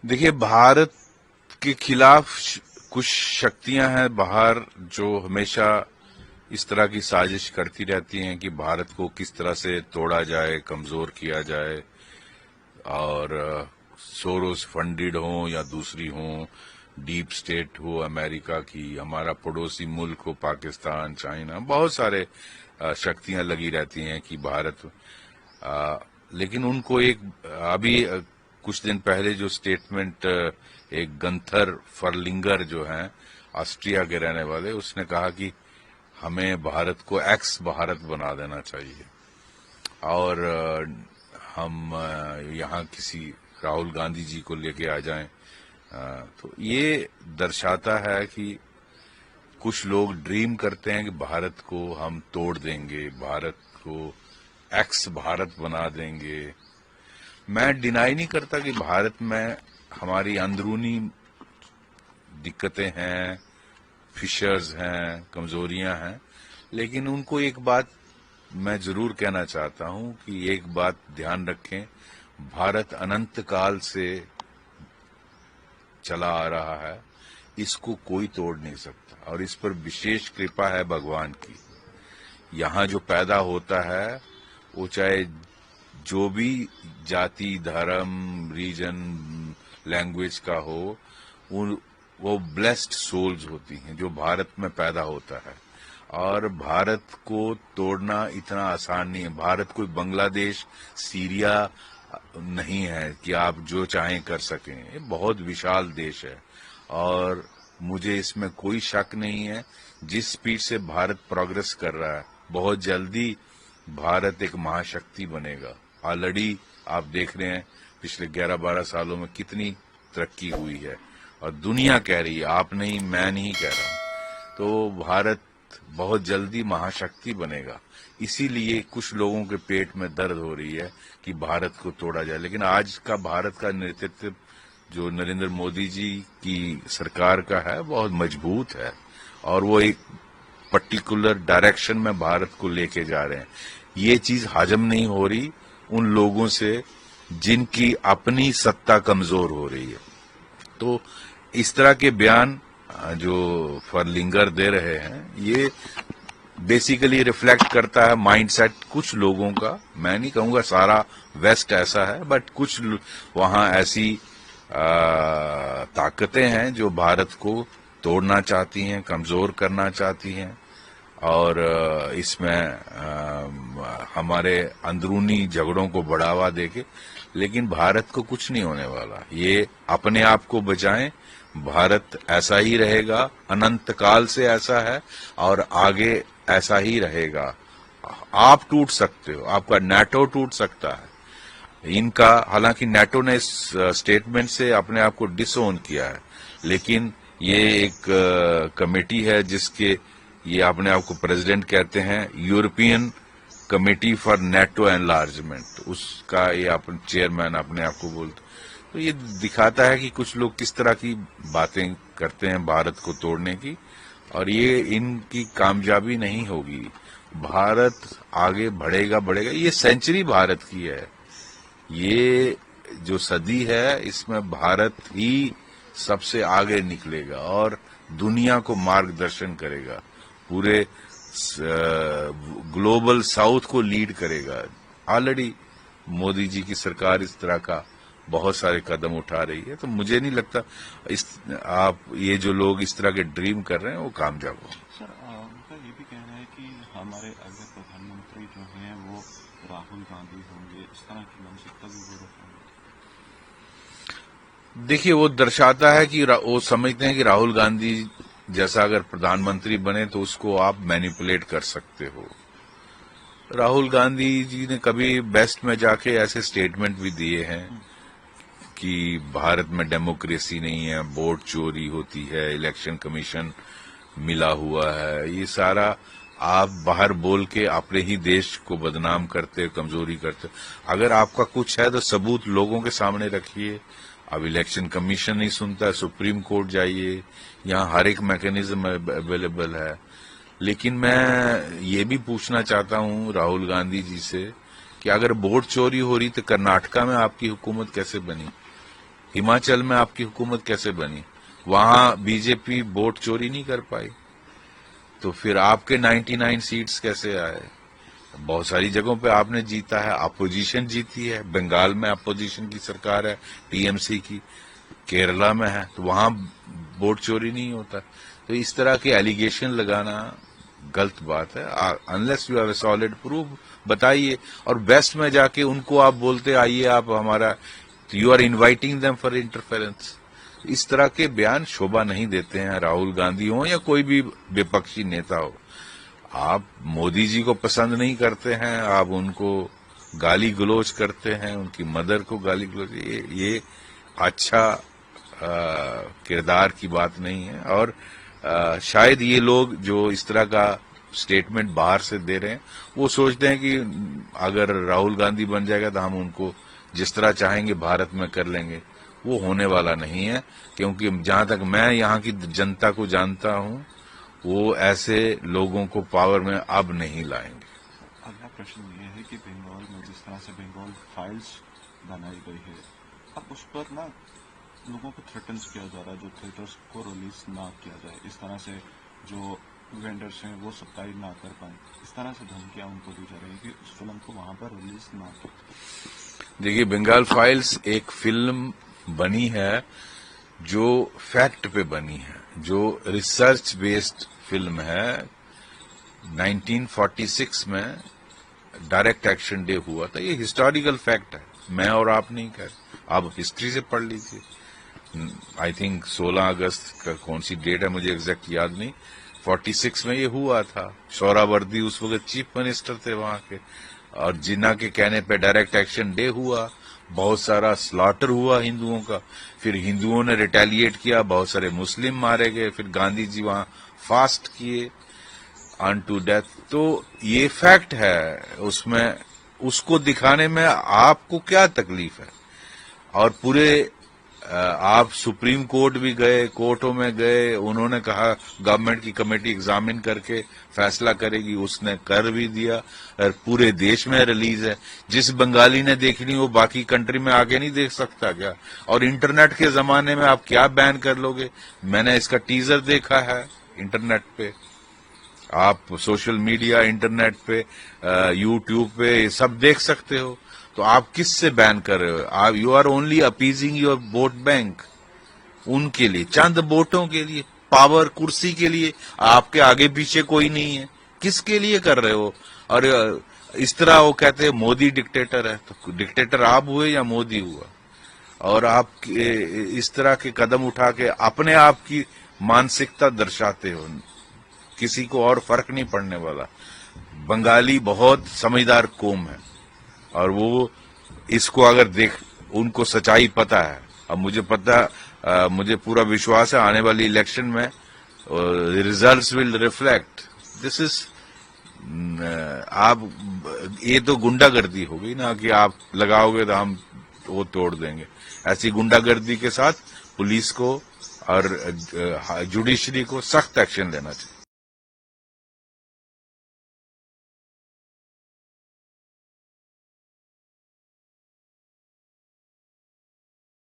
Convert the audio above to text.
देखिए, भारत के खिलाफ कुछ शक्तियां हैं बाहर जो हमेशा इस तरह की साजिश करती रहती हैं कि भारत को किस तरह से तोड़ा जाए, कमजोर किया जाए। और सोरोस फंडेड हो या दूसरी हो, डीप स्टेट हो अमेरिका की, हमारा पड़ोसी मुल्क हो पाकिस्तान, चाइना, बहुत सारे शक्तियां लगी रहती हैं कि भारत लेकिन उनको एक अभी कुछ दिन पहले जो स्टेटमेंट एक गंथर फर्लिंगर जो हैं ऑस्ट्रिया के रहने वाले, उसने कहा कि हमें भारत को एक्स भारत बना देना चाहिए। और हम यहाँ किसी राहुल गांधी जी को लेके आ जाएं। तो ये दर्शाता है कि कुछ लोग ड्रीम करते हैं कि भारत को हम तोड़ देंगे, भारत को एक्स भारत बना देंगे। मैं डिनाई नहीं करता कि भारत में हमारी अंदरूनी दिक्कतें हैं, फिशर्स हैं, कमजोरियां हैं, लेकिन उनको एक बात मैं जरूर कहना चाहता हूं कि एक बात ध्यान रखें, भारत अनंत काल से चला आ रहा है, इसको कोई तोड़ नहीं सकता और इस पर विशेष कृपा है भगवान की। यहाँ जो पैदा होता है वो चाहे जो भी जाति, धर्म, रीजन, लैंग्वेज का हो, वो ब्लेस्ड सोल्स होती हैं जो भारत में पैदा होता है। और भारत को तोड़ना इतना आसान नहीं है। भारत कोई बांग्लादेश, सीरिया नहीं है कि आप जो चाहें कर सकें। ये बहुत विशाल देश है और मुझे इसमें कोई शक नहीं है जिस स्पीड से भारत प्रोग्रेस कर रहा है, बहुत जल्दी भारत एक महाशक्ति बनेगा। ऑलरेडी आप देख रहे हैं पिछले 11-12 सालों में कितनी तरक्की हुई है और दुनिया कह रही है, आप नहीं, मैं नहीं कह रहा हूं। तो भारत बहुत जल्दी महाशक्ति बनेगा। इसीलिए कुछ लोगों के पेट में दर्द हो रही है कि भारत को तोड़ा जाए। लेकिन आज का भारत का नेतृत्व जो नरेंद्र मोदी जी की सरकार का है बहुत मजबूत है और वो एक पर्टिकुलर डायरेक्शन में भारत को लेके जा रहे हैं। ये चीज हजम नहीं हो रही उन लोगों से जिनकी अपनी सत्ता कमजोर हो रही है। तो इस तरह के बयान जो फर्लिंगर दे रहे हैं, ये बेसिकली रिफ्लेक्ट करता है माइंडसेट कुछ लोगों का। मैं नहीं कहूंगा सारा वेस्ट ऐसा है, बट कुछ वहां ऐसी ताकतें हैं जो भारत को तोड़ना चाहती हैं, कमजोर करना चाहती हैं और इसमें हमारे अंदरूनी झगड़ों को बढ़ावा देके। लेकिन भारत को कुछ नहीं होने वाला, ये अपने आप को बचाएं। भारत ऐसा ही रहेगा, अनंत काल से ऐसा है और आगे ऐसा ही रहेगा। आप टूट सकते हो, आपका नेटो टूट सकता है इनका, हालांकि नेटो ने इस स्टेटमेंट से अपने आप को डिसोन किया है, लेकिन ये एक कमेटी है जिसके ये अपने आप को प्रेसिडेंट कहते हैं, European committee for NATO enlargement, उसका ये अपन चेयरमैन अपने आप को बोलते। तो ये दिखाता है कि कुछ लोग किस तरह की बातें करते हैं भारत को तोड़ने की, और ये इनकी कामयाबी नहीं होगी। भारत आगे बढ़ेगा बढ़ेगा। ये सेंचुरी भारत की है, ये जो सदी है इसमें भारत ही सबसे आगे निकलेगा और दुनिया को मार्गदर्शन करेगा, पूरे ग्लोबल साउथ को लीड करेगा। ऑलरेडी मोदी जी की सरकार इस तरह का बहुत सारे कदम उठा रही है। तो मुझे नहीं लगता आप ये जो लोग इस तरह के ड्रीम कर रहे हैं वो कामयाब हो। सर, उनका ये भी कहना है कि हमारे अगले प्रधानमंत्री जो हैं वो राहुल गांधी होंगे, इस तरह की मानसिकता भी वो रखेंगे। देखिए, वो दर्शाता है कि वो समझते हैं कि राहुल गांधी जैसा अगर प्रधानमंत्री बने तो उसको आप मैनिपुलेट कर सकते हो। राहुल गांधी जी ने कभी बेस्ट में जाके ऐसे स्टेटमेंट भी दिए हैं कि भारत में डेमोक्रेसी नहीं है, वोट चोरी होती है, इलेक्शन कमीशन मिला हुआ है। ये सारा आप बाहर बोल के अपने ही देश को बदनाम करते, कमजोरी करते। अगर आपका कुछ है तो सबूत लोगों के सामने रखिए। अब इलेक्शन कमीशन नहीं सुनता, सुप्रीम कोर्ट जाइए, यहाँ हर एक मैकेनिज्म अवेलेबल है। लेकिन मैं ये भी पूछना चाहता हूँ राहुल गांधी जी से कि अगर वोट चोरी हो रही तो कर्नाटका में आपकी हुकूमत कैसे बनी? हिमाचल में आपकी हुकूमत कैसे बनी? वहां बीजेपी वोट चोरी नहीं कर पाई, तो फिर आपके 99 सीट्स कैसे आए? बहुत सारी जगहों पे आपने जीता है, अपोजिशन जीती है। बंगाल में अपोजिशन की सरकार है, टीएमसी की, केरला में है, तो वहां वोट चोरी नहीं होता। तो इस तरह के एलिगेशन लगाना गलत बात है। Unless you have a solid proof बताइए, और वेस्ट में जाके उनको आप बोलते आइए आप हमारा, you are inviting them for interference. इस तरह के बयान शोभा नहीं देते हैं, राहुल गांधी हो या कोई भी विपक्षी नेता हो। आप मोदी जी को पसंद नहीं करते हैं, आप उनको गाली गलौज करते हैं, उनकी मदर को गाली गलौज, ये अच्छा किरदार की बात नहीं है। और शायद ये लोग जो इस तरह का स्टेटमेंट बाहर से दे रहे हैं, वो सोचते हैं कि अगर राहुल गांधी बन जाएगा तो हम उनको जिस तरह चाहेंगे भारत में कर लेंगे। वो होने वाला नहीं है, क्योंकि जहां तक मैं यहाँ की जनता को जानता हूं, वो ऐसे लोगों को पावर में अब नहीं लाएंगे। अगला प्रश्न ये है कि बंगाल में जिस तरह से बंगाल फाइल्स बनाई गई है, अब उस पर ना लोगों को थ्रेटन्स किया जा रहा है, जो थिएटर्स को रिलीज ना किया जाए, इस तरह से जो वेंडर्स हैं वो सप्लाई ना कर पाए, इस तरह से धमकियां उनको दी जा रही है कि उस फिल्म को वहां पर रिलीज ना करें। देखिए, बंगाल फाइल्स एक फिल्म बनी है जो फैक्ट पे बनी है, जो रिसर्च बेस्ड फिल्म है। 1946 में डायरेक्ट एक्शन डे हुआ था, ये हिस्टोरिकल फैक्ट है, मैं और आप नहीं कह रहे, आप हिस्ट्री से पढ़ लीजिए। आई थिंक 16 अगस्त का कौन सी डेट है मुझे एग्जैक्ट याद नहीं, 46 में ये हुआ था। सोहरावर्दी उस वक्त चीफ मिनिस्टर थे वहां के, और जिन्ना के कहने पे डायरेक्ट एक्शन डे हुआ, बहुत सारा स्लॉटर हुआ हिंदुओं का, फिर हिंदुओं ने रिटेलिएट किया, बहुत सारे मुस्लिम मारे गए, फिर गांधी जी वहां फास्ट किए अनटू डेथ। तो ये फैक्ट है, उसमें उसको दिखाने में आपको क्या तकलीफ है? और पूरे आप सुप्रीम कोर्ट भी गए, कोर्टों में गए, उन्होंने कहा गवर्नमेंट की कमेटी एग्जामिन करके फैसला करेगी, उसने कर भी दिया, और पूरे देश में रिलीज है। जिस बंगाली ने देखनी वो बाकी कंट्री में आगे नहीं देख सकता क्या? और इंटरनेट के जमाने में आप क्या बैन कर लोगे? मैंने इसका टीजर देखा है इंटरनेट पे, आप सोशल मीडिया, इंटरनेट पे, यूट्यूब पे सब देख सकते हो। तो आप किस से बैन कर रहे हो? आप you are only appeasing your vote bank, उनके लिए, चंद वोटों के लिए, पावर, कुर्सी के लिए। आपके आगे पीछे कोई नहीं है, किसके लिए कर रहे हो? और इस तरह वो कहते हैं मोदी डिक्टेटर है, तो डिक्टेटर आप हुए या मोदी हुआ? और आप इस तरह के कदम उठा के अपने आप की मानसिकता दर्शाते हो, किसी को और फर्क नहीं पड़ने वाला। बंगाली बहुत समझदार कौम है, और वो इसको अगर देख, उनको सच्चाई पता है। अब मुझे पूरा विश्वास है आने वाली इलेक्शन में results will reflect this is. आप ये तो गुंडागर्दी हो गई ना, कि आप लगाओगे तो हम वो तोड़ देंगे। ऐसी गुंडागर्दी के साथ पुलिस को और जुडिशरी को सख्त एक्शन लेना चाहिए।